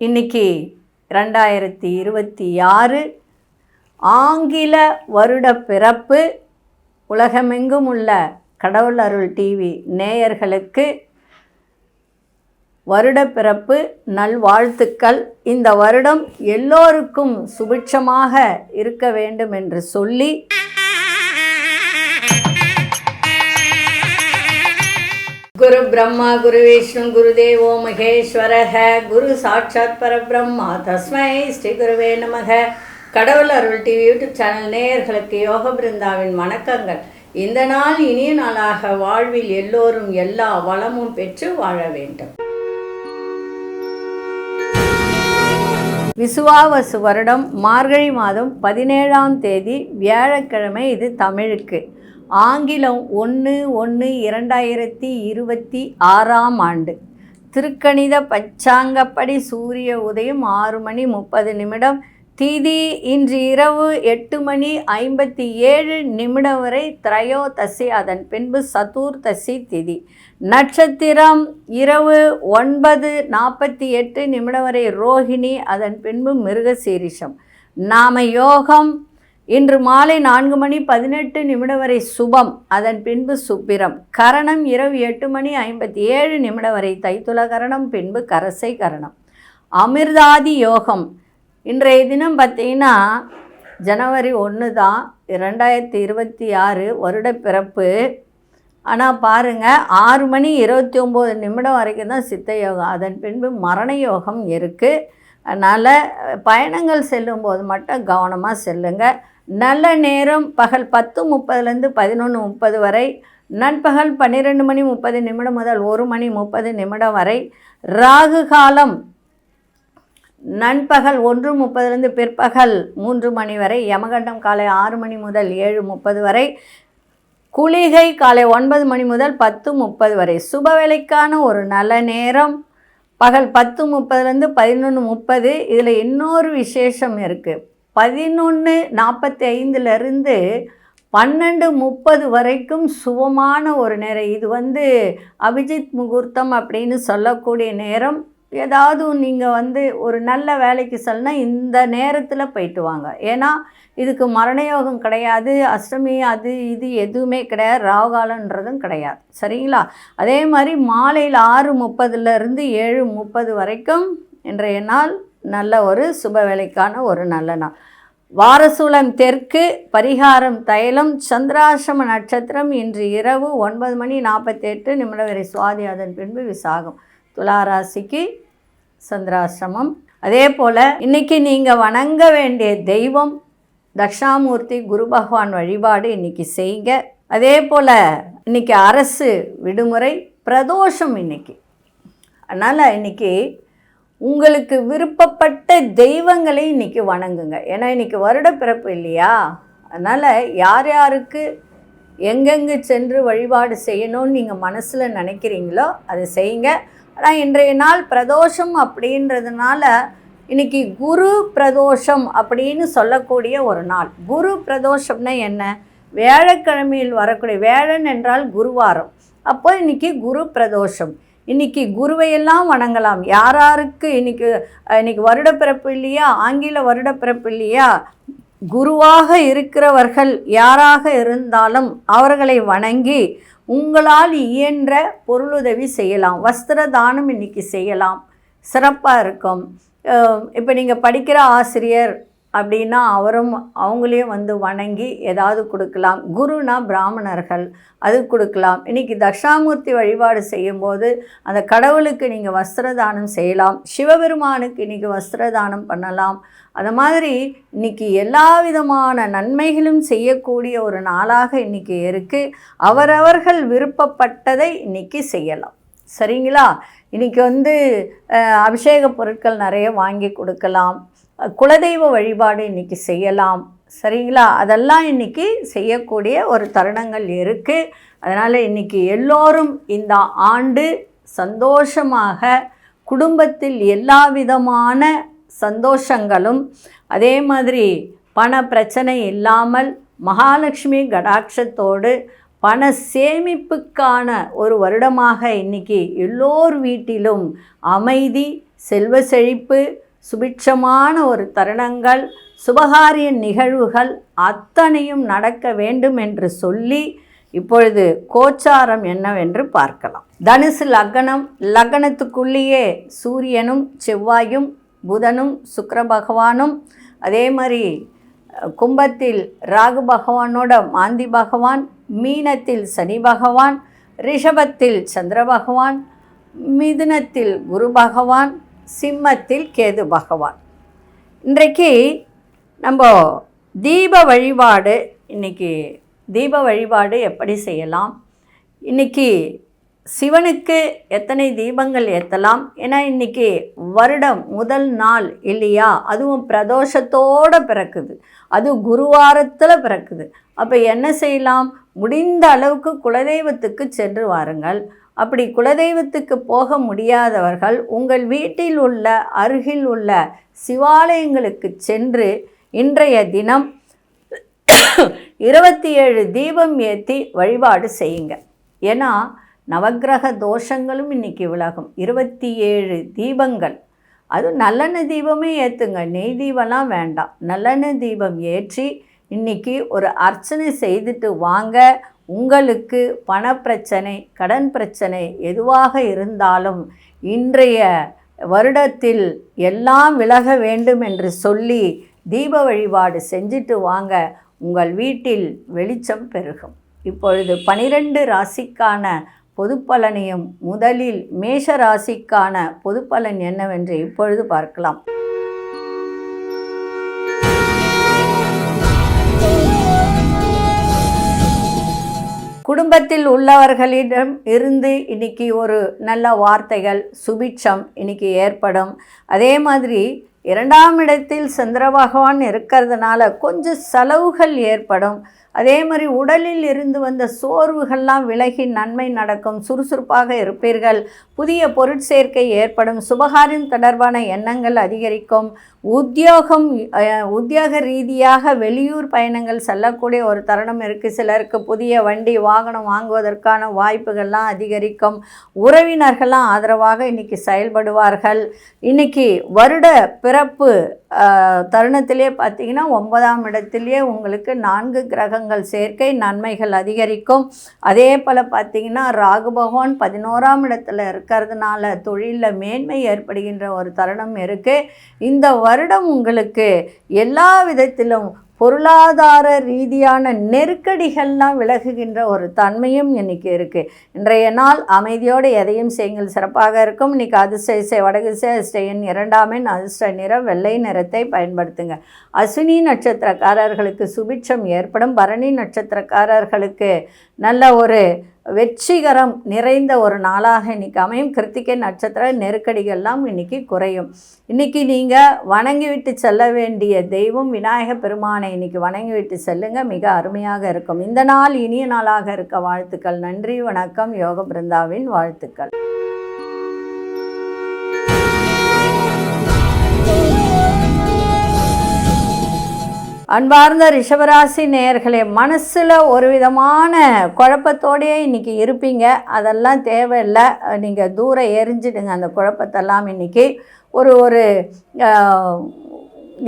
இன்னைக்கு 2026 ஆங்கில வருட பிறப்பு. உலகமெங்கும் உள்ள கடவுள் அருள் டிவி நேயர்களுக்கு வருட பிறப்பு நல்வாழ்த்துக்கள். இந்த வருடம் எல்லோருக்கும் சுபிட்சமாக இருக்க வேண்டும் என்று சொல்லி குரு பிரம்மா குரு விஷ்ணு குரு தேவோ மகேஸ்வரஹ குரு சாட்சாத் பரபிரம்மா தஸ்மை ஸ்ரீ குருவே நமக. கடவுள் அருள் டிவி யூடியூப் சேனல் நேயர்களுக்கு யோக பிருந்தாவின் வணக்கங்கள். இந்த நாள் இனிய நாளாக வாழ்வில் எல்லோரும் எல்லா வளமும் பெற்று வாழ வேண்டும். விசுவாவசு வருடம் மார்கழி மாதம் 17ஆம் தேதி வியாழக்கிழமை. இது தமிழுக்கு. ஆங்கிலம் 1/1/2026ஆம் ஆண்டு. திருக்கணித பஞ்சாங்கப்படி சூரிய உதயம் 6:30 திதி இன்று இரவு 8:57 வரை திரையோதசி, அதன் பின்பு சதுர்தசி திதி. நட்சத்திரம் இரவு 9:48 வரை ரோஹிணி, அதன் பின்பு மிருகசீரிஷம். நாம யோகம் இன்று மாலை 4:18 வரை சுபம், அதன் பின்பு சுப்பிரம். கரணம் இரவு 8:57 வரை தைத்துல கரணம், பின்பு கரசை கரணம். அமிர்தாதி யோகம் இன்றைய தினம் பார்த்திங்கன்னா ஜனவரி 1 தான் 2026 வருட பிறப்பு. ஆனால் பாருங்கள் 6:29 வரைக்கும் தான் சித்த யோகம், அதன் பின்பு மரண யோகம் இருக்குது. அதனால் பயணங்கள் செல்லும்போது மட்டும் கவனமாக செல்லுங்கள். நல்ல நேரம் பகல் 10:30 11:30 வரை, நண்பகல் 12:30 முதல் 1:30 வரை. ராகு காலம் நண்பகல் 1:30 பிற்பகல் 3 வரை. யமகண்டம் காலை 6 முதல் 7:30 வரை. குளிகை காலை 9 முதல் 10:30 வரை. சுப வேளைக்கான ஒரு நல்ல நேரம் பகல் 10:30 11:30. இதில் இன்னொரு விசேஷம் இருக்குது. 11:45 12:30 வரைக்கும் சுபமான ஒரு நேரம். இது அபிஜித் முகூர்த்தம் அப்படின்னு சொல்லக்கூடிய நேரம். ஏதாவது நீங்கள் ஒரு நல்ல வேலைக்கு செல்லுனா இந்த நேரத்தில் போயிட்டு வாங்க. ஏன்னா இதுக்கு மரணயோகம் கிடையாது, அஷ்டமி அது இது எதுவுமே கிடையாது, ராகுகாலன்றதும் கிடையாது. சரிங்களா? அதே மாதிரி மாலையில் 6:30 7:30 வரைக்கும் இன்றைய நாள் நல்ல ஒரு சுப வேலைக்கான ஒரு நல்ல நாள். வாரசூலம் தெற்கு, பரிகாரம் தைலம். சந்திராசிரம நட்சத்திரம் இன்று இரவு 9:48 வரை சுவாதி, அதன் பின்பு விசாகம். துளாராசிக்கு சந்திராசிரமம். அதே போல் இன்றைக்கி நீங்கள் வணங்க வேண்டிய தெய்வம் தக்ஷாமூர்த்தி குரு பகவான் வழிபாடு இன்றைக்கி செய்க. அதே போல் இன்றைக்கி அரசு விடுமுறை, பிரதோஷம் இன்றைக்கி. அதனால் இன்றைக்கி உங்களுக்கு விருப்பப்பட்ட தெய்வங்களை இன்றைக்கி வணங்குங்க. ஏன்னா இன்றைக்கி வருட பிறப்பு இல்லையா? அதனால் யார் யாருக்கு எங்கெங்கு சென்று வழிபாடு செய்யணும்னு நீங்கள் மனசில் நினைக்கிறீங்களோ அதை செய்யுங்க. ஆனால் இன்றைய நாள் பிரதோஷம் அப்படின்றதுனால இன்றைக்கி குரு பிரதோஷம் அப்படின்னு சொல்லக்கூடிய ஒரு நாள். குரு பிரதோஷம்னா என்ன? வியாழக்கிழமையில் வரக்கூடிய, வேழன் என்றால் குருவாரம். அப்போ இன்றைக்கி குரு பிரதோஷம். இன்றைக்கி குருவையெல்லாம் வணங்கலாம். யாராருக்கு இன்றைக்கி வருடப்பிறப்பு இல்லையா, ஆங்கில வருடப்பிறப்பு இல்லையா, குருவாக இருக்கிறவர்கள் யாராக இருந்தாலும் அவர்களை வணங்கி உங்களால் இயன்ற பொருளுதவி செய்யலாம். வஸ்திர தானம் இன்றைக்கி செய்யலாம், சிறப்பாக இருக்கும். இப்போ நீங்கள் படிக்கிற ஆசிரியர் அப்படின்னா அவங்களையும் வணங்கி ஏதாவது கொடுக்கலாம். குருனா பிராமணர்கள், அது கொடுக்கலாம். இன்றைக்கி தக்ஷாமூர்த்தி வழிபாடு செய்யும்போது அந்த கடவுளுக்கு நீங்கள் வஸ்திரதானம் செய்யலாம். சிவபெருமானுக்கு இன்றைக்கி வஸ்திரதானம் பண்ணலாம். அது மாதிரி இன்றைக்கி எல்லா விதமான நன்மைகளும் செய்யக்கூடிய ஒரு நாளாக இன்றைக்கி இருக்குது. அவரவர்கள் விருப்பப்பட்டதை இன்றைக்கி செய்யலாம். சரிங்களா? இன்றைக்கி அபிஷேக பொருட்கள் நிறைய வாங்கி கொடுக்கலாம். குலதெய்வ வழிபாடு இன்றைக்கி செய்யலாம். சரிங்களா? அதெல்லாம் இன்றைக்கி செய்யக்கூடிய ஒரு தருணங்கள் இருக்குது. அதனால் இன்றைக்கி எல்லோரும் இந்த ஆண்டு சந்தோஷமாக குடும்பத்தில் எல்லா விதமான சந்தோஷங்களும், அதே மாதிரி பண பிரச்சனை இல்லாமல் மகாலட்சுமி கடாட்சத்தோடு பண சேமிப்புக்கான ஒரு வருடமாக இன்றைக்கி எல்லோர் வீட்டிலும் அமைதி, செல்வ செழிப்பு, சுபிட்சமான ஒரு தருணங்கள், சுபகாரிய நிகழ்வுகள் அத்தனையும் நடக்க வேண்டும் என்று சொல்லி இப்பொழுது கோச்சாரம் என்னவென்று பார்க்கலாம். தனுசு லக்னம், லக்னத்துக்குள்ளேயே சூரியனும் செவ்வாயும் புதனும் சுக்கிர பகவானும், அதே மாதிரி கும்பத்தில் ராகு பகவானோட மாந்தி பகவான், மீனத்தில் சனி பகவான், ரிஷபத்தில் சந்திர பகவான், மிதுனத்தில் குரு பகவான், சிம்மத்தில் கேது பகவான். இன்றைக்கு நம்ம தீப வழிபாடு, இன்றைக்கி தீப வழிபாடு எப்படி செய்யலாம், இன்றைக்கி சிவனுக்கு எத்தனை தீபங்கள் ஏற்றலாம், ஏன்னா இன்றைக்கி வருடம் முதல் நாள் இல்லையா, அதுவும் பிரதோஷத்தோடு பிறக்குது, அது குருவாரத்தில் பிறக்குது. அப்போ என்ன செய்யலாம், முடிந்த அளவுக்கு குலதெய்வத்துக்கு சென்று வாருங்கள். அப்படி குலதெய்வத்துக்கு போக முடியாதவர்கள் உங்கள் வீட்டில் உள்ள அருகில் உள்ள சிவாலயங்களுக்கு சென்று இன்றைய தினம் 27 தீபம் ஏற்றி வழிபாடு செய்யுங்க. ஏன்னா நவக்கிரக தோஷங்களும் இன்றைக்கி விலகும். 27 தீபங்கள், அது நல்லெண்ணெய் தீபமே ஏற்றுங்க, நெய் தீபம்லாம் வேண்டாம். நல்லெண்ணெய் தீபம் ஏற்றி இன்றைக்கி ஒரு அர்ச்சனை செய்துட்டு வாங்க. உங்களுக்கு பணப்பிரச்சனை, கடன் பிரச்சனை எதுவாக இருந்தாலும் இன்றைய வருடத்தில் எல்லாம் விலக வேண்டும் என்று சொல்லி தீப வழிபாடு செஞ்சுட்டு வாங்க. உங்கள் வீட்டில் வெளிச்சம் பெருகும். இப்பொழுது 12 ராசிக்கான பொதுப்பலனையும், முதலில் மேஷ ராசிக்கான பொதுப்பலன் என்னவென்று இப்பொழுது பார்க்கலாம். குடும்பத்தில் உள்ளவர்களிடம் இருந்து இன்றைக்கி ஒரு நல்ல வார்த்தைகள், சுபிட்சம் இன்றைக்கி ஏற்படும். அதே மாதிரி 2ஆம் இடத்தில் சந்திர பகவான் இருக்கிறதுனால கொஞ்சம் செலவுகள் ஏற்படும். அதே மாதிரி உடலில் இருந்து வந்த சோர்வுகள்லாம் விலகி நன்மை நடக்கும். சுறுசுறுப்பாக இருப்பீர்கள். புதிய பொருட்சேர்க்கை ஏற்படும். சுபகாரியம் தொடர்பான எண்ணங்கள் அதிகரிக்கும். உத்தியோக ரீதியாக வெளியூர் பயணங்கள் செல்லக்கூடிய ஒரு தருணம் இருக்குது. சிலருக்கு புதிய வண்டி வாகனம் வாங்குவதற்கான வாய்ப்புகள்லாம் அதிகரிக்கும். உறவினர்கள்லாம் ஆதரவாக இன்றைக்கி செயல்படுவார்கள். இன்றைக்கி வருட பிறப்பு தருணத்திலே பார்த்திங்கன்னா 9ஆம் இடத்திலே உங்களுக்கு 4 கிரகங்கள் சேர்க்கை, நன்மைகள் அதிகரிக்கும். அதே போல் பார்த்திங்கன்னா ராகு பகவான் 11ஆம் இடத்துல இருக்கிறதுனால தொழிலில் மேன்மை ஏற்படுகின்ற ஒரு தருணம் இருக்குது. இந்த வருடம் உங்களுக்கு எல்லா விதத்திலும் பொருளாதார ரீதியான நெருக்கடிகள்லாம் விலகுகின்ற ஒரு தன்மையும் இன்றைக்கி இருக்குது. இன்றைய நாள் அமைதியோடு எதையும் செய்யுங்கள், சிறப்பாக இருக்கும். இன்றைக்கி அதிர்ஷ்ட வடதிசை அதிர்ஷ்ட எண் 2ஆம் எண், அதிர்ஷ்ட நிறம் வெள்ளை நிறத்தை பயன்படுத்துங்க. அஸ்வினி நட்சத்திரக்காரர்களுக்கு சுபிட்சம் ஏற்படும். பரணி நட்சத்திரக்காரர்களுக்கு நல்ல ஒரு வெற்றிகரம் நிறைந்த ஒரு நாளாக இன்றைக்கி அமையும். கிருத்திகை நட்சத்திர நெருக்கடிகள்லாம் இன்றைக்கி குறையும். இன்றைக்கி நீங்கள் வணங்கிவிட்டு செல்ல வேண்டிய தெய்வம் விநாயக பெருமானை இன்றைக்கி வணங்கிவிட்டு செல்லுங்க, மிக அருமையாக இருக்கும். இந்த நாள் இனிய நாளாக இருக்க வாழ்த்துக்கள். நன்றி, வணக்கம். யோக பிருந்தாவின் வாழ்த்துக்கள். அன்பார்ந்த ரிஷபராசி நேயர்களே, மனசில் ஒரு விதமான குழப்பத்தோடையே இன்றைக்கி இருப்பீங்க. அதெல்லாம் தேவையில்லை, நீங்கள் தூரம் எரிஞ்சிடுங்க அந்த குழப்பத்தெல்லாம். இன்றைக்கி ஒரு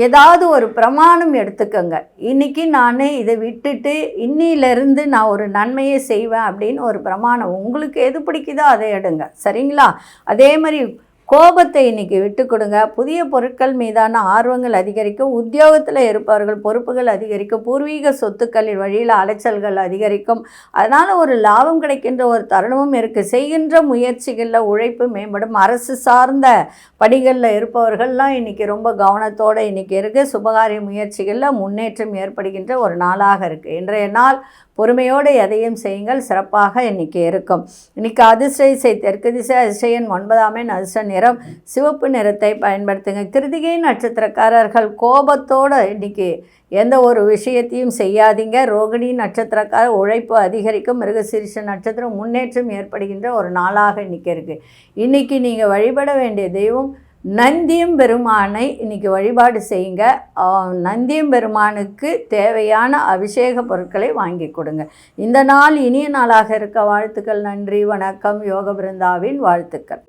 ஏதாவது ஒரு பிரமாணம் எடுத்துக்கோங்க. இன்றைக்கி நான் இதை விட்டுட்டு இன்னிலிருந்து நான் ஒரு நன்மையை செய்வேன் அப்படின்னு ஒரு பிரமாணம், உங்களுக்கு எது பிடிக்குதோ அதை எடுங்க, சரிங்களா? அதே மாதிரி கோபத்தை இன்றைக்கி விட்டு கொடுங்க. புதிய பொருட்கள் மீதான ஆர்வங்கள் அதிகரிக்கும். உத்தியோகத்தில் இருப்பவர்கள் பொறுப்புகள் அதிகரிக்கும். பூர்வீக சொத்துக்களின் வழியில் அலைச்சல்கள் அதிகரிக்கும். அதனால் ஒரு லாபம் கிடைக்கின்ற ஒரு தருணமும் இருக்குது. செய்கின்ற முயற்சிகளில் உழைப்பு மேம்படும். அரசு சார்ந்த பணிகளில் இருப்பவர்கள்லாம் இன்றைக்கி ரொம்ப கவனத்தோடு இன்றைக்கி இருக்குது. சுபகாரிய முயற்சிகளில் முன்னேற்றம் ஏற்படுகின்ற ஒரு நாளாக இருக்குது. இன்றைய நாள் பொறுமையோடு எதையும் செய்யுங்கள், சிறப்பாக இன்றைக்கி இருக்கும். இன்றைக்கி அதிர்ஷ்ட திசை தெற்கு திசை, அதிர்ஷ்ட எண் 9ஆம் எண், அதிர்ஷ்ட நிறம் சிவப்பு நிறத்தை பயன்படுத்துங்க. கிருத்திகை நட்சத்திரக்காரர்கள் கோபத்தோடு இன்றைக்கி எந்த ஒரு விஷயத்தையும் செய்யாதீங்க. ரோகிணி நட்சத்திரக்காரர் உழைப்பு அதிகரிக்கும். மிருகசீரிஷ நட்சத்திரம் முன்னேற்றம் ஏற்படுகின்ற ஒரு நாளாக இன்றைக்கி இருக்குது. இன்றைக்கி நீங்கள் வழிபட வேண்டிய தெய்வம் நந்தியம் பெருமானை இன்றைக்கி வழிபாடு செய்யுங்க. நந்தியம் பெருமானுக்கு தேவையான அபிஷேக பொருட்களை வாங்கி கொடுங்க. இந்த நாள் இனிய நாளாக இருக்க வாழ்த்துக்கள். நன்றி, வணக்கம். யோக பிருந்தாவின் வாழ்த்துக்கள்.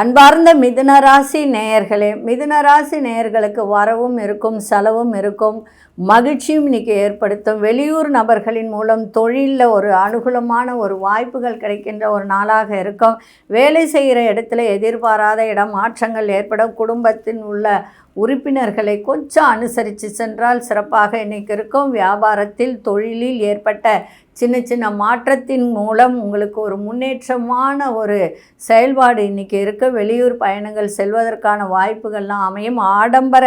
அன்பார்ந்த மிதுனராசி நேயர்களே, மிதுனராசி நேயர்களுக்கு வரவும் இருக்கும், செலவும் இருக்கும், மகிழ்ச்சியும் இன்றைக்கி ஏற்படுத்தும். வெளியூர் நபர்களின் மூலம் தொழிலில் ஒரு அனுகூலமான ஒரு வாய்ப்புகள் கிடைக்கின்ற ஒரு நாளாக இருக்கும். வேலை செய்கிற இடத்துல எதிர்பாராத இடமாற்றங்கள் ஏற்படும். குடும்பத்தில் உள்ள உறுப்பினர்களை கொஞ்சம் அனுசரித்து சென்றால் சிறப்பாக இன்றைக்கி இருக்கும். வியாபாரத்தில் தொழிலில் ஏற்பட்ட சின்ன சின்ன மாற்றத்தின் மூலம் உங்களுக்கு ஒரு முன்னேற்றமான ஒரு செயல்பாடு இன்றைக்கி இருக்க. வெளியூர் பயணங்கள் செல்வதற்கான வாய்ப்புகள்லாம் அமையும். ஆடம்பர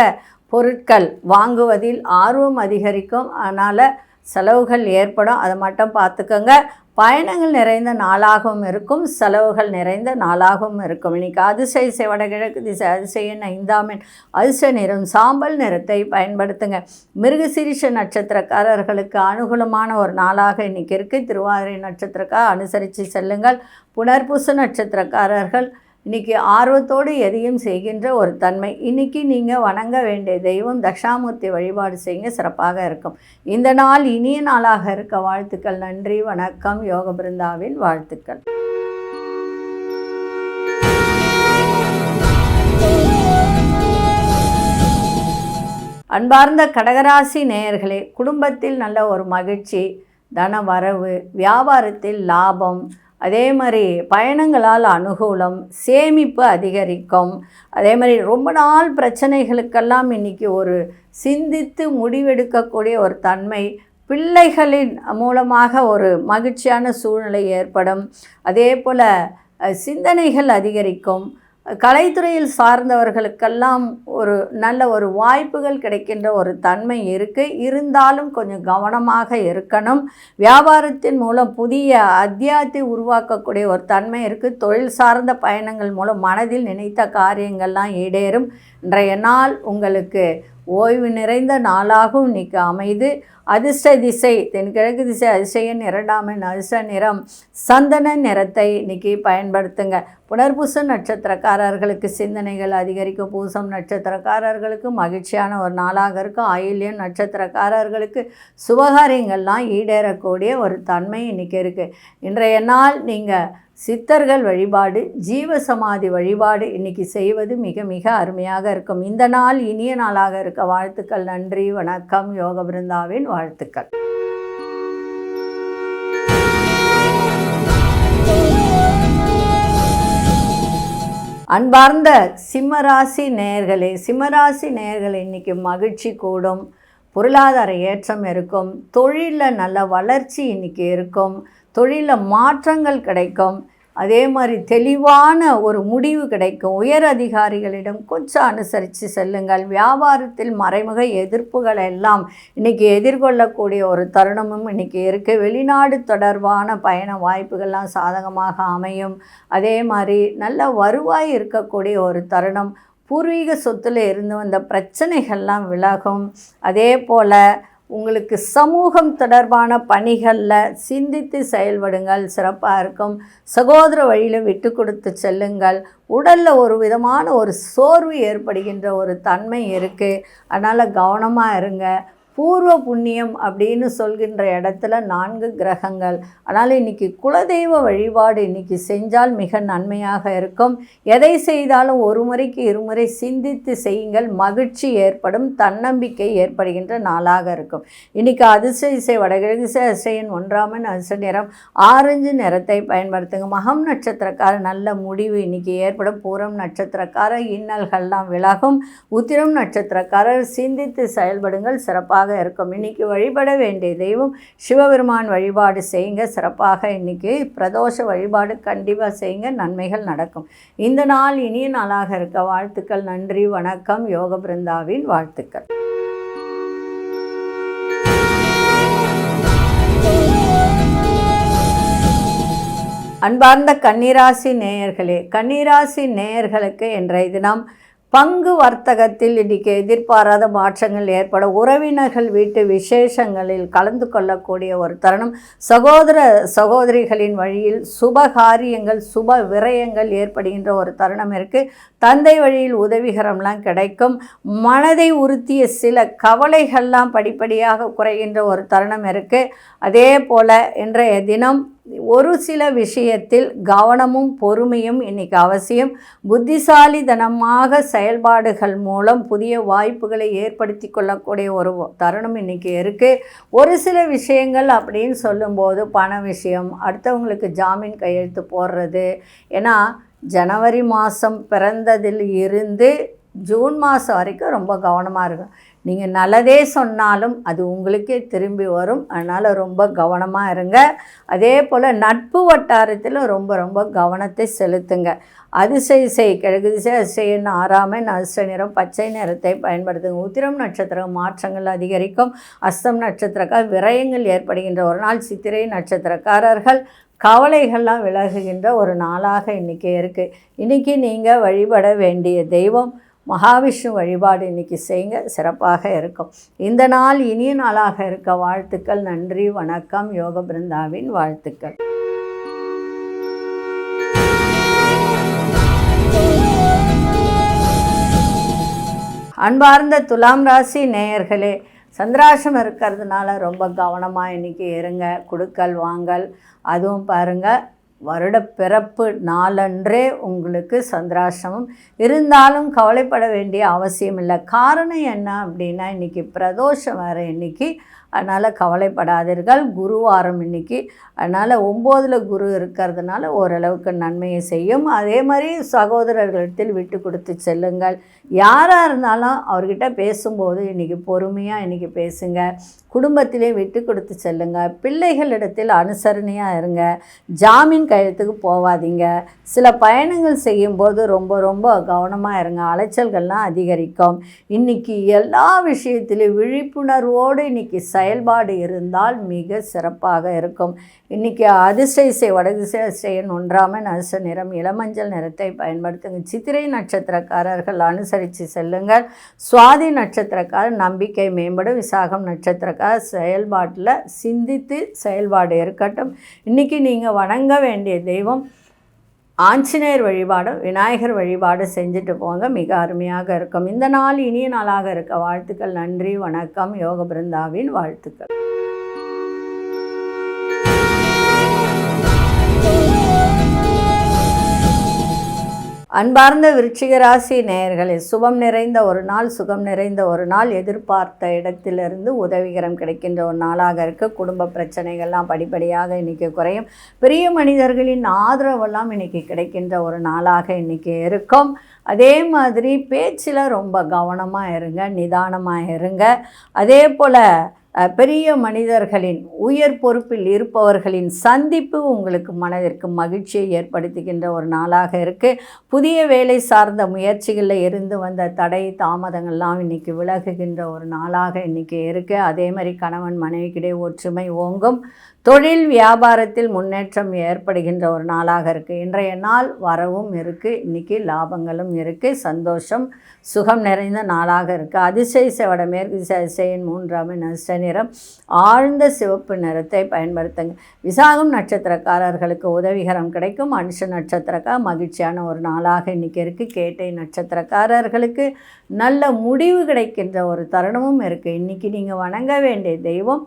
பொருட்கள் வாங்குவதில் ஆர்வம் அதிகரிக்கும். அதனால் செலவுகள் ஏற்படும், அதை மட்டும் பார்த்துக்கோங்க. பயணங்கள் நிறைந்த நாளாகவும் இருக்கும், செலவுகள் நிறைந்த நாளாகவும் இருக்கும். இன்றைக்கி அதிசய வடகிழக்கு திசை, அதிசயன் 5ஆம் எண், அதிர்ஷ்ட நிறம் சாம்பல் நிறத்தை பயன்படுத்துங்க. மிருகசீரிஷ நட்சத்திரக்காரர்களுக்கு அனுகூலமான ஒரு நாளாக இன்றைக்கி இருக்குது. திருவாதிரை நட்சத்திரக்காக அனுசரித்து செல்லுங்கள். புனர்பூச நட்சத்திரக்காரர்கள் இன்றைக்கி ஆர்வத்தோடு எதையும் செய்கின்ற ஒரு தன்மை. இன்றைக்கி நீங்கள் வணங்க வேண்டிய தெய்வம் தட்சாமூர்த்தி வழிபாடு செய்யுங்க, சிறப்பாக இருக்கும். இந்த நாள் இனிய நாளாக இருக்க வாழ்த்துக்கள். நன்றி, வணக்கம். யோக பிருந்தாவின் வாழ்த்துக்கள். அன்பார்ந்த கடகராசி நேயர்களே, குடும்பத்தில் நல்ல ஒரு மகிழ்ச்சி, தன வரவு, வியாபாரத்தில் லாபம், அதே மாதிரி பயணங்களால் அனுகூலம், சேமிப்பு அதிகரிக்கும். அதே மாதிரி ரொம்ப நாள் பிரச்சனைகளுக்கெல்லாம் இன்றைக்கி ஒரு சிந்தித்து முடிவெடுக்கக்கூடிய ஒரு தன்மை, பிள்ளைகளின் மூலமாக ஒரு மகிழ்ச்சியான சூழ்நிலை ஏற்படும். அதே போல் சிந்தனைகள் அதிகரிக்கும். கலைத்துறையில் சார்ந்தவர்களுக்கெல்லாம் ஒரு நல்ல ஒரு வாய்ப்புகள் கிடைக்கின்ற ஒரு தன்மை இருக்குது. இருந்தாலும் கொஞ்சம் கவனமாக இருக்கணும். வியாபாரத்தின் மூலம் புதிய அத்தியாயத்தை உருவாக்கக்கூடிய ஒரு தன்மை இருக்குது. தொழில் சார்ந்த பயணங்கள் மூலம் மனதில் நினைத்த காரியங்கள்லாம் ஈடேறும். இன்றைய நாள் உங்களுக்கு ஓய்வு நிறைந்த நாளாகவும் இன்றைக்கி அமைது. அதிர்ஷ்ட திசை தென்கிழக்கு திசை, அதிசயன் 2ஆம் எண், அதிர்ஷ்ட நிறம் சந்தன நிறத்தை இன்றைக்கி பயன்படுத்துங்க. புனர்பூச நட்சத்திரக்காரர்களுக்கு சிந்தனைகள் அதிகரிக்கும். பூசம் நட்சத்திரக்காரர்களுக்கு மகிழ்ச்சியான ஒரு நாளாக இருக்கும். ஆயில்யம் நட்சத்திரக்காரர்களுக்கு சுபகாரியங்கள்லாம் ஈடேறக்கூடிய ஒரு தன்மை இன்றைக்கி இருக்குது. இன்றைய நாள் நீங்கள் சித்தர்கள் வழிபாடு, ஜீவசமாதி வழிபாடு இன்றைக்கி செய்வது மிக மிக அருமையாக இருக்கும். இந்த நாள் இனிய நாளாக இருக்க வாழ்த்துக்கள். நன்றி, வணக்கம். யோக பிருந்தாவின் வாழ்த்துக்கள். அன்பார்ந்த சிம்மராசி நேயர்களே, சிம்மராசி நேயர்களே, இன்றைக்கி மகிழ்ச்சி கூடும், பொருளாதார ஏற்றம் இருக்கும், தொழிலில் நல்ல வளர்ச்சி இன்றைக்கி இருக்கும், தொழிலில் மாற்றங்கள் கிடைக்கும். அதே மாதிரி தெளிவான ஒரு முடிவு கிடைக்கும். உயர் அதிகாரிகளிடம் கொஞ்சம் அனுசரித்து செல்லுங்கள். வியாபாரத்தில் மறைமுக எதிர்ப்புகள் எல்லாம் இன்றைக்கி எதிர்கொள்ளக்கூடிய ஒரு தருணமும் இன்றைக்கி இருக்குது. வெளிநாடு தொடர்பான பயண வாய்ப்புகள்லாம் சாதகமாக அமையும். அதே மாதிரி நல்ல வருவாய் இருக்கக்கூடிய ஒரு தருணம். பூர்வீக சொத்தில் இருந்து வந்த பிரச்சனைகள்லாம் விலகும். அதே போல் உங்களுக்கு சமூகம் தொடர்பான பணிகளில் சிந்தித்து செயல்படுங்கள், சிறப்பாக இருக்கும். சகோதர வழியில் விட்டு கொடுத்து செல்லுங்கள். உடலில் ஒரு விதமான ஒரு சோர்வு ஏற்படுகின்ற ஒரு தன்மை இருக்குது. அதனால் கவனமாக இருங்க. பூர்வ புண்ணியம் அப்படின்னு சொல்கின்ற இடத்துல 4 கிரகங்கள். அதனால் இன்றைக்கி குலதெய்வ வழிபாடு இன்றைக்கி செஞ்சால் மிக நன்மையாக இருக்கும். எதை செய்தாலும் ஒரு முறைக்கு இருமுறை சிந்தித்து செய்யுங்கள். மகிழ்ச்சி ஏற்படும், தன்னம்பிக்கை ஏற்படுகின்ற நாளாக இருக்கும். இன்றைக்கி அதிர்ஷ்ட திசை வடகிழக்கு திசை, அதிசயன் 1ஆம் எண், அதிர்ஷ்ட நிறம் ஆரஞ்சு நிறத்தை பயன்படுத்துங்க. மகம் நட்சத்திரக்கார நல்ல முடிவு இன்றைக்கி ஏற்படும். பூரம் நட்சத்திரக்கார இன்னல்கள்லாம் விலகும். உத்திரம் நட்சத்திரக்காரர் சிந்தித்து செயல்படுங்கள், சிறப்பாக இருக்கும். இன்னைக்கு வழிபட வேண்டிய தெய்வம் சிவபெருமான் வழிபாடு செய்யுங்க, சிறப்பாக. இன்னைக்கு பிரதோஷ வழிபாடு கண்டிப்பாக செய்யுங்க, நன்மைகள் நடக்கும். இந்த நாள் இனிய நாளாக இருக்க வாழ்த்துக்கள். நன்றி, வணக்கம். யோக பிருந்தாவின் வாழ்த்துக்கள். அன்பார்ந்த கன்னிராசி நேயர்களே, கன்னிராசி நேயர்களுக்கு இன்றைய தினம் பங்கு வர்த்தகத்தில் இன்றைக்கி எதிர்பாராத மாற்றங்கள் ஏற்பட, உறவினர்கள் வீட்டு விசேஷங்களில் கலந்து கொள்ளக்கூடிய ஒரு தருணம். சகோதர சகோதரிகளின் வழியில் சுபகாரியங்கள், சுப விரயங்கள் ஏற்படுகின்ற ஒரு தருணம் இருக்குது. தந்தை வழியில் உதவிகரம்லாம் கிடைக்கும். மனதை உறுத்திய சில கவலைகள்லாம் படிப்படியாக குறைகின்ற ஒரு தருணம் இருக்குது. அதே போல் இன்றைய தினம் ஒரு சில விஷயத்தில் கவனமும் பொறுமையும் இன்றைக்கி அவசியம். புத்திசாலித்தனமாக செயல்பாடுகள் மூலம் புதிய வாய்ப்புகளை ஏற்படுத்தி கொள்ளக்கூடிய ஒரு தருணம் இன்றைக்கி இருக்குது. ஒரு சில விஷயங்கள் அப்படின்னு சொல்லும்போது பண விஷயம், அடுத்தவங்களுக்கு ஜாமீன் கையெழுத்து போடுறது. ஏன்னா ஜனவரி மாதம் பிறந்ததில் இருந்து ஜூன் மாதம் வரைக்கும் ரொம்ப கவனமாக இருக்கும். நீங்கள் நல்லதே சொன்னாலும் அது உங்களுக்கே திரும்பி வரும். அதனால் ரொம்ப கவனமாக இருங்க. அதே போல் நட்பு வட்டாரத்தில் ரொம்ப ரொம்ப கவனத்தை செலுத்துங்க. அதிசய செய் கிழக்கு திசை அதிசயன்னு 6ஆம் எண் அதிர்ஷ்ட நிறம் பச்சை நிறத்தை பயன்படுத்துங்க. உத்திரம் நட்சத்திரம் மாற்றங்கள் அதிகரிக்கும். அஸ்தம் நட்சத்திரக்கார் விரயங்கள் ஏற்படுகின்ற ஒரு நாள். சித்திரை நட்சத்திரக்காரர்கள் கவலைகள்லாம் விலகுகின்ற ஒரு நாளாக இன்றைக்கி இருக்குது. இன்றைக்கி நீங்கள் வழிபட வேண்டிய தெய்வம் மகாவிஷ்ணு வழிபாடு இன்றைக்கி செய்யுங்க, சிறப்பாக இருக்கும். இந்த நாள் இனிய நாளாக இருக்க வாழ்த்துக்கள். நன்றி, வணக்கம். யோக பிருந்தாவின் வாழ்த்துக்கள். அன்பார்ந்த துலாம் ராசி நேயர்களே, சந்திராஷ்டமம் இருக்கிறதுனால ரொம்ப கவனமாக இன்றைக்கி இருங்க. கொடுக்கல் வாங்கல், அதுவும் பாருங்கள் வருட பிறப்பு நாளன்றே உங்களுக்கு சந்திராஷ்டமம் இருந்தாலும் கவலைப்பட வேண்டிய அவசியம் இல்லை. காரணம் என்ன அப்படின்னா இன்றைக்கி பிரதோஷம் வேறு இன்றைக்கி, அதனால் கவலைப்படாதீர்கள். குருவாரம் இன்றைக்கி, அதனால் 9ல் குரு இருக்கிறதுனால ஓரளவுக்கு நன்மையை செய்யும். அதே மாதிரி சகோதரர்களிடத்தில் விட்டு கொடுத்து செல்லுங்கள். யாராக இருந்தாலும் அவர்கிட்ட பேசும்போது இன்றைக்கி பொறுமையாக இன்றைக்கி பேசுங்க. குடும்பத்திலே விட்டு கொடுத்து செல்லுங்க. பிள்ளைகளிடத்தில் அனுசரணையாக இருங்க. ஜாமீன் கையெழுத்துக்கு போகாதீங்க. சில பயணங்கள் செய்யும்போது ரொம்ப ரொம்ப கவனமாக இருங்க. அலைச்சல்கள்லாம் அதிகரிக்கும். இன்றைக்கி எல்லா விஷயத்திலும் விழிப்புணர்வோடு இன்றைக்கி செயல்பாடு இருந்தால் மிக சிறப்பாக இருக்கும். இன்றைக்கி அதிசய வடதிசை அதிசயன் 1ஆம் எண் அதிர்ஷ்ட நிறம் இளமஞ்சள் நிறத்தை பயன்படுத்துங்க. சித்திரை நட்சத்திரக்காரர்கள் அனுசரித்து செல்லுங்கள். சுவாதி நட்சத்திரக்காரர் நம்பிக்கை மேம்படும். விசாகம் நட்சத்திரக்காரர் செயல்பாட்டில் சிந்தித்து செயல்பாடு இருக்கட்டும். இன்றைக்கி நீங்கள் வணங்க வேண்டிய தெய்வம் ஆஞ்சநேயர் வழிபாடு, விநாயகர் வழிபாடு செஞ்சுட்டு போங்க, மிக அருமையாக இருக்கும். இந்த நாள் இனிய நாளாக இருக்க வாழ்த்துக்கள். நன்றி, வணக்கம். யோக பிருந்தாவின் வாழ்த்துக்கள். அன்பார்ந்த விருச்சிக ராசி நேயர்களே, சுபம் நிறைந்த ஒரு நாள், சுகம் நிறைந்த ஒரு நாள். எதிர்பார்த்த இடத்திலிருந்து உதவிகரம் கிடைக்கின்ற ஒரு நாளாக இருக்க. குடும்ப பிரச்சனைகள்லாம் படிப்படியாக இன்றைக்கி குறையும். பெரிய மனிதர்களின் ஆதரவெல்லாம் இன்றைக்கி கிடைக்கின்ற ஒரு நாளாக இன்றைக்கி இருக்கும். அதே மாதிரி பேச்சில் ரொம்ப கவனமாக இருங்க, நிதானமாக இருங்க. அதே போல் பெரிய மனிதர்களின் உயர் பொறுப்பில் இருப்பவர்களின் சந்திப்பு உங்களுக்கு மனதிற்கு மகிழ்ச்சியை ஏற்படுத்துகின்ற ஒரு நாளாக இருக்குது. புதிய வேலை சார்ந்த முயற்சிகளில் இருந்து வந்த தடை தாமதங்கள்லாம் இன்றைக்கி விலகுகின்ற ஒரு நாளாக இன்றைக்கி இருக்குது. அதே மாதிரி கணவன் மனைவிக்கிடையே ஒற்றுமை ஓங்கும். தொழில் வியாபாரத்தில் முன்னேற்றம் ஏற்படுகின்ற ஒரு நாளாக இருக்குது. இன்றைய நாள் வரவும் இருக்குது, இன்றைக்கி லாபங்களும் இருக்குது. சந்தோஷம் சுகம் நிறைந்த நாளாக இருக்குது. அதிசய வட மேற்கு திசை அதிசயன் 3ஆம் எண் அதிர்ஷ்ட நிறம் ஆழ்ந்த சிவப்பு நிறத்தை பயன்படுத்துங்க. விசாகம் நட்சத்திரக்காரர்களுக்கு உதவிகரம் கிடைக்கும். அனுஷ நட்சத்திரக்கார மகிழ்ச்சியான ஒரு நாளாக இன்றைக்கி இருக்குது. கேட்டை நட்சத்திரக்காரர்களுக்கு நல்ல முடிவு கிடைக்கின்ற ஒரு தருணமும் இருக்குது. இன்றைக்கி நீங்கள் வணங்க வேண்டிய தெய்வம்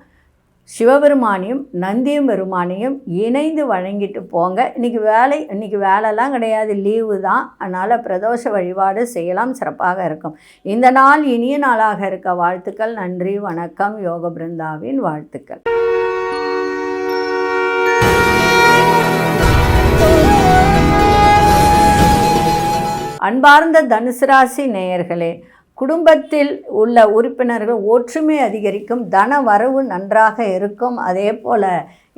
சிவபெருமானையும் நந்தியம் பெருமானையும் இணைந்து வணங்கிட்டு போங்க. இன்றைக்கி வேலைலாம் கிடையாது, லீவு தான். அதனால் பிரதோஷ வழிபாடு செய்யலாம், சிறப்பாக இருக்கும். இந்த நாள் இனிய நாளாக இருக்க வாழ்த்துக்கள். நன்றி, வணக்கம். யோக பிருந்தாவின் வாழ்த்துக்கள். அன்பார்ந்த தனுசு ராசி நேயர்களே, குடும்பத்தில் உள்ள உறுப்பினர்கள் ஒற்றுமை அதிகரிக்கும். தன வரவு நன்றாக இருக்கும். அதே போல்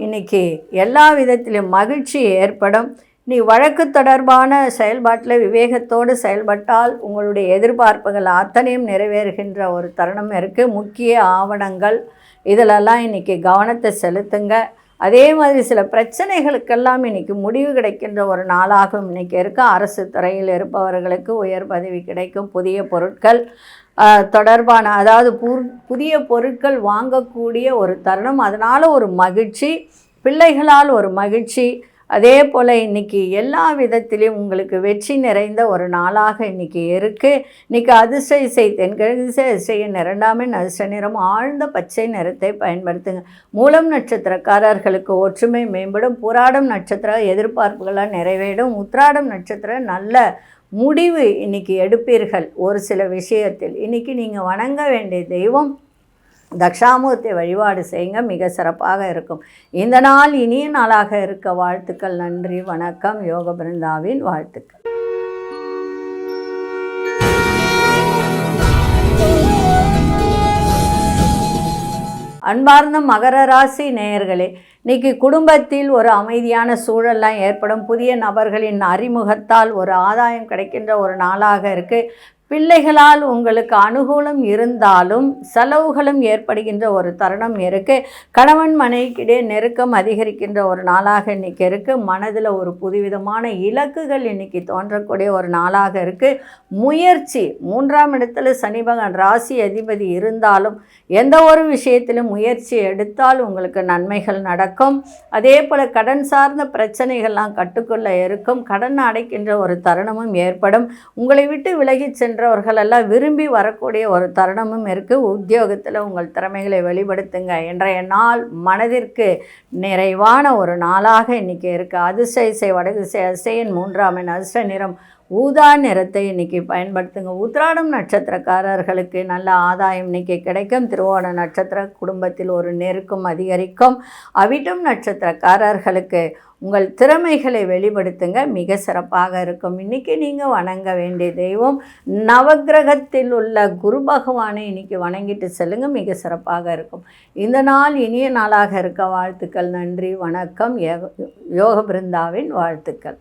இன்றைக்கி எல்லா விதத்திலும் மகிழ்ச்சி ஏற்படும். நீ வழக்கு தொடர்பான செயல்பாட்டில் விவேகத்தோடு செயல்பட்டால் உங்களுடைய எதிர்பார்ப்புகள் அத்தனையும் நிறைவேறுகின்ற ஒரு தருணம் இருக்குது. முக்கிய ஆவணங்கள் இதிலெல்லாம் இன்றைக்கி கவனத்தை செலுத்துங்க. அதே மாதிரி சில பிரச்சனைகளுக்கெல்லாம் இன்றைக்கி முடிவு கிடைக்கின்ற ஒரு நாளாகவும் இன்றைக்கி இருக்குது. அரசு துறையில் இருப்பவர்களுக்கு உயர் பதவி கிடைக்கும். புதிய பொருட்கள் தொடர்பான புதிய பொருட்கள் வாங்கக்கூடிய ஒரு தருணம். அதனால் ஒரு மகிழ்ச்சி, பிள்ளைகளால் ஒரு மகிழ்ச்சி. அதே போல் இன்றைக்கி எல்லா விதத்திலையும் உங்களுக்கு வெற்றி நிறைந்த ஒரு நாளாக இன்றைக்கி இருக்குது. இன்றைக்கி அதிர்ஷ்ட இசை தென்கிழக்கு இசையின் 2ஆம் எண் அதிர்ஷ்ட நிறம் ஆழ்ந்த பச்சை நிறத்தை பயன்படுத்துங்க. மூலம் நட்சத்திரக்காரர்களுக்கு ஒற்றுமை மேம்படும். புராடம் நட்சத்திர எதிர்பார்ப்புகளாக நிறைவேறும். உத்திராடம் நட்சத்திரம் நல்ல முடிவு இன்றைக்கி எடுப்பீர்கள். ஒரு சில விஷயத்தில் இன்றைக்கி நீங்கள் வணங்க வேண்டிய தெய்வம் தக்ஷாமூர்த்தி வழிபாடு செய்யுங்க, மிக சிறப்பாக இருக்கும். இந்த நாள் இனிய நாளாக இருக்க வாழ்த்துக்கள். நன்றி, வணக்கம். யோக பிருந்தாவின் வாழ்த்துக்கள். அன்பார்ந்த மகர ராசி நேயர்களே, இன்றைக்கி குடும்பத்தில் ஒரு அமைதியான சூழல்லாம் ஏற்படும். புதிய நபர்களின் அறிமுகத்தால் ஒரு ஆதாயம் கிடைக்கின்ற ஒரு நாளாக இருக்குது. பிள்ளைகளால் உங்களுக்கு அனுகூலம் இருந்தாலும் செலவுகளும் ஏற்படுகின்ற ஒரு தருணம் இருக்குது. கணவன் மனைவிக்கிடையே நெருக்கம் அதிகரிக்கின்ற ஒரு நாளாக இன்றைக்கி இருக்குது. மனதில் ஒரு புதுவிதமான இலக்குகள் இன்றைக்கி தோன்றக்கூடிய ஒரு நாளாக இருக்குது. முயற்சி 3ஆம் இடத்துல சனி பகவான் ராசி அதிபதி இருந்தாலும் எந்த ஒரு விஷயத்திலும் முயற்சி எடுத்தால் உங்களுக்கு நன்மைகள் நடக்கும். அதே போல் கடன் சார்ந்த பிரச்சனைகள்லாம் கட்டுக்குள்ளே இருக்கும். கடன் அடைக்கின்ற ஒரு தருணமும் ஏற்படும். உங்களை விட்டு விலகி சென்றவர்களெல்லாம் விரும்பி வரக்கூடிய ஒரு தருணமும் இருக்குது. உத்தியோகத்தில் உங்கள் திறமைகளை வெளிப்படுத்துங்க. இன்றைய நாள் மனதிற்கு நிறைவான ஒரு நாளாக இன்றைக்கி இருக்குது. அதிர்ஷ்ட இசை வடகு இசையின் 3ஆம் எண் அதிர்ஷ்ட நிறம் ஊதா நிறத்தை இன்றைக்கி பயன்படுத்துங்க. உத்திராடம் நட்சத்திரக்காரர்களுக்கு நல்ல ஆதாயம் இன்றைக்கி கிடைக்கும். திருவோண நட்சத்திர குடும்பத்தில் ஒரு நெருக்கம் அதிகரிக்கும். அவிட்டம் நட்சத்திரக்காரர்களுக்கு உங்கள் திறமைகளை வெளிப்படுத்துங்க, மிக சிறப்பாக இருக்கும். இன்றைக்கி நீங்கள் வணங்க வேண்டிய தெய்வம் நவக்கிரகத்தில் உள்ள குரு பகவானை இன்றைக்கி வணங்கிட்டு செல்லுங்கள், மிக சிறப்பாக இருக்கும். இந்த நாள் இனிய நாளாக இருக்க வாழ்த்துக்கள். நன்றி, வணக்கம். யோக பிருந்தாவின் வாழ்த்துக்கள்.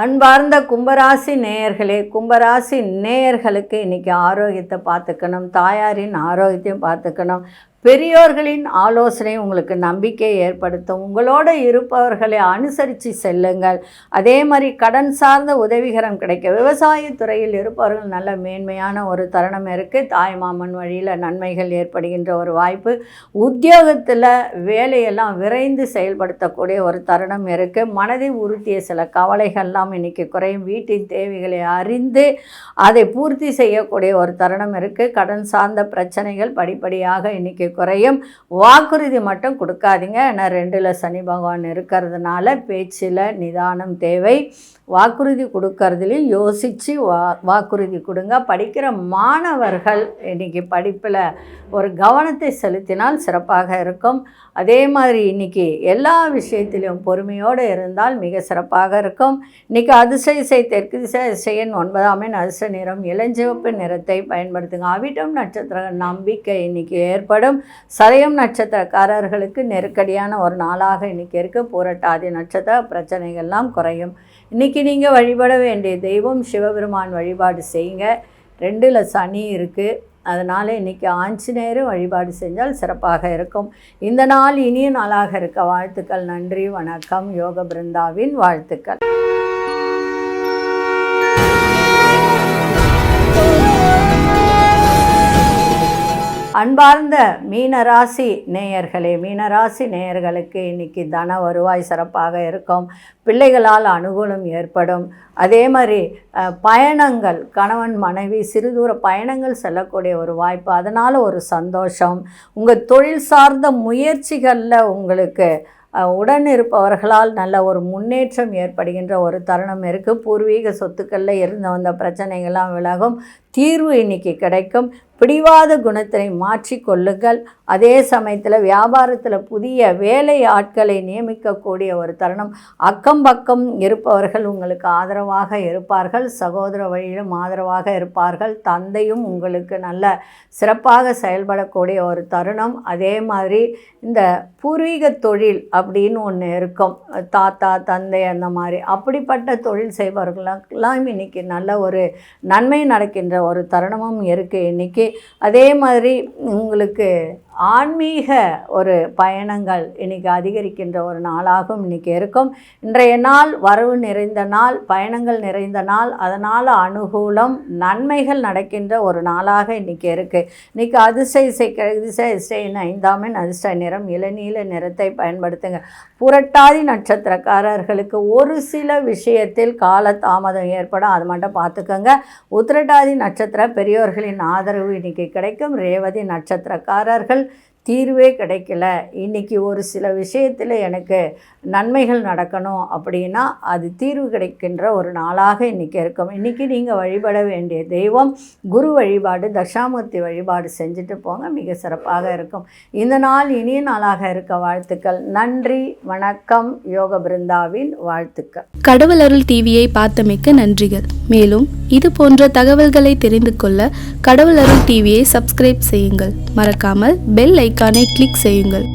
அன்பார்ந்த கும்பராசி நேயர்களே, கும்பராசி நேயர்களுக்கு இன்றைக்கி ஆரோக்கியத்தை பார்த்துக்கணும். தாயாரின் ஆரோக்கியத்தையும் பார்த்துக்கணும். பெரியோர்களின் ஆலோசனை உங்களுக்கு நம்பிக்கை ஏற்படுத்தும். உங்களோடு இருப்பவர்களை அனுசரித்து செல்லுங்கள். அதே மாதிரி கடன் சார்ந்த உதவிகரம் கிடைக்க. விவசாயத்துறையில் இருப்பவர்கள் நல்ல மேன்மையான ஒரு தருணம் இருக்குது. தாய் மாமன் வழியில் நன்மைகள் ஏற்படுகின்ற ஒரு வாய்ப்பு. உத்தியோகத்தில் வேலையெல்லாம் விரைந்து செயல்படுத்தக்கூடிய ஒரு தருணம் இருக்குது. மனதை உறுத்திய சில கவலைகள்லாம் இன்றைக்கி குறையும். வீட்டின் தேவைகளை அறிந்து அதை பூர்த்தி செய்யக்கூடிய ஒரு தருணம் இருக்குது. கடன் சார்ந்த பிரச்சனைகள் படிப்படியாக இன்றைக்கி குறையும். வாக்குறுதி மட்டும் கொடுக்காதீங்க. ஏன்னா 2ல் சனி பகவான் இருக்கிறதுனால பேச்சில் நிதானம் தேவை. வாக்குறுதி கொடுக்கறதுலையும் யோசித்து வாக்குறுதி கொடுங்க. படிக்கிற மாணவர்கள் இன்றைக்கி படிப்பில் ஒரு கவனத்தை செலுத்தினால் சிறப்பாக இருக்கும். அதே மாதிரி இன்றைக்கி எல்லா விஷயத்திலும் பொறுமையோடு இருந்தால் மிக சிறப்பாக இருக்கும். இன்றைக்கி அதிர்ஷ்ட இசை தெற்கு திசை இசையின் 9ஆம் எண் அதிர்ஷ்ட நிறம் இளஞ்சிவப்பு நிறத்தை பயன்படுத்துங்க. அவிட்டம் நட்சத்திர நம்பிக்கை இன்றைக்கி ஏற்படும். சதயம் நட்சத்திரக்காரர்களுக்கு நெருக்கடியான ஒரு நாளாக இன்றைக்கி இருக்குது. பூரட்டாதி நட்சத்திர பிரச்சனைகள்லாம் குறையும். இன்றைக்கி நீங்கள் வழிபட வேண்டிய தெய்வம் சிவபெருமான் வழிபாடு செய்யுங்க. 2ல் சனி இருக்குது. அதனால் இன்றைக்கி ஆஞ்சநேயரும் வழிபாடு செஞ்சால் சிறப்பாக இருக்கும். இந்த நாள் இனிய நாளாக இருக்க வாழ்த்துக்கள். நன்றி, வணக்கம். யோக பிருந்தாவின் வாழ்த்துக்கள். அன்பார்ந்த மீனராசி நேயர்களே, மீனராசி நேயர்களுக்கு இன்றைக்கி தன வருவாய் சிறப்பாக இருக்கும். பிள்ளைகளால் அனுகூலம் ஏற்படும். அதே மாதிரி பயணங்கள், கணவன் மனைவி சிறுதூர பயணங்கள் செல்லக்கூடிய ஒரு வாய்ப்பு. அதனால் ஒரு சந்தோஷம். உங்கள் தொழில் சார்ந்த முயற்சிகளில் உங்களுக்கு உடன் இருப்பவர்களால் நல்ல ஒரு முன்னேற்றம் ஏற்படுகின்ற ஒரு தருணம் இருக்குது. பூர்வீக சொத்துக்களில் இருந்து வந்த பிரச்சனைகள்லாம் விலகும். தீர்வு இன்றைக்கி கிடைக்கும். பிடிவாத குணத்தினை மாற்றிக்கொள்ளுங்கள். அதே சமயத்தில் வியாபாரத்தில் புதிய வேலை ஆட்களை நியமிக்கக்கூடிய ஒரு தருணம். அக்கம் பக்கம் இருப்பவர்கள் உங்களுக்கு ஆதரவாக இருப்பார்கள். சகோதர வழியிலும் ஆதரவாக இருப்பார்கள். தந்தையும் உங்களுக்கு நல்ல சிறப்பாக செயல்படக்கூடிய ஒரு தருணம். அதே மாதிரி இந்த பூர்வீக தொழில் அப்படின்னு ஒன்று இருக்கும். தாத்தா தந்தை அந்த மாதிரி அப்படிப்பட்ட தொழில் செய்பவர்களுக்கெல்லாம் இன்றைக்கி நல்ல ஒரு நன்மை நடக்கின்ற ஒரு தருணமும் இருக்குது இன்றைக்கி. அதே மாதிரி உங்களுக்கு ஆன்மீக ஒரு பயணங்கள் இன்றைக்கி அதிகரிக்கின்ற ஒரு நாளாகவும் இன்றைக்கி இருக்கும். இன்றைய நாள் வரவு நிறைந்த நாள், பயணங்கள் நிறைந்த நாள், அதனால் அனுகூலம் நன்மைகள் நடக்கின்ற ஒரு நாளாக இன்றைக்கி இருக்குது. இன்றைக்கி அதிர்ஷ்ட 5ஆம் எண், அதிர்ஷ்ட நிறம் இளநீல நிறத்தை பயன்படுத்துங்க. புரட்டாதி நட்சத்திரக்காரர்களுக்கு ஒரு சில விஷயத்தில் கால தாமதம் ஏற்படும், அது மட்டும் பார்த்துக்கோங்க. உத்திரட்டாதி நட்சத்திர பெரியோர்களின் ஆதரவு இன்றைக்கி கிடைக்கும். ரேவதி நட்சத்திரக்காரர்கள் தீர்வே கிடைக்கல, இன்றைக்கி ஒரு சில விஷயத்தில் எனக்கு நன்மைகள் நடக்கணும் அப்படின்னா அது தீர்வு கிடைக்கின்ற ஒரு நாளாக இன்றைக்கி இருக்கும். இன்றைக்கி நீங்கள் வழிபட வேண்டிய தெய்வம் குரு வழிபாடு, தட்சாமூர்த்தி வழிபாடு செஞ்சுட்டு போங்க, மிக சிறப்பாக இருக்கும். இந்த நாள் இனிய நாளாக இருக்க வாழ்த்துக்கள். நன்றி, வணக்கம். யோக பிருந்தாவின் வாழ்த்துக்கள். கடவுள் அருள் டிவியை பார்த்தமைக்கு நன்றிகள். மேலும் இது போன்ற தகவல்களை தெரிந்து கொள்ள கடவுள் அருள் டிவியை சப்ஸ்கிரைப் செய்யுங்கள். மறக்காமல் பெல் ஐக்கானை கிளிக் செய்யுங்கள்.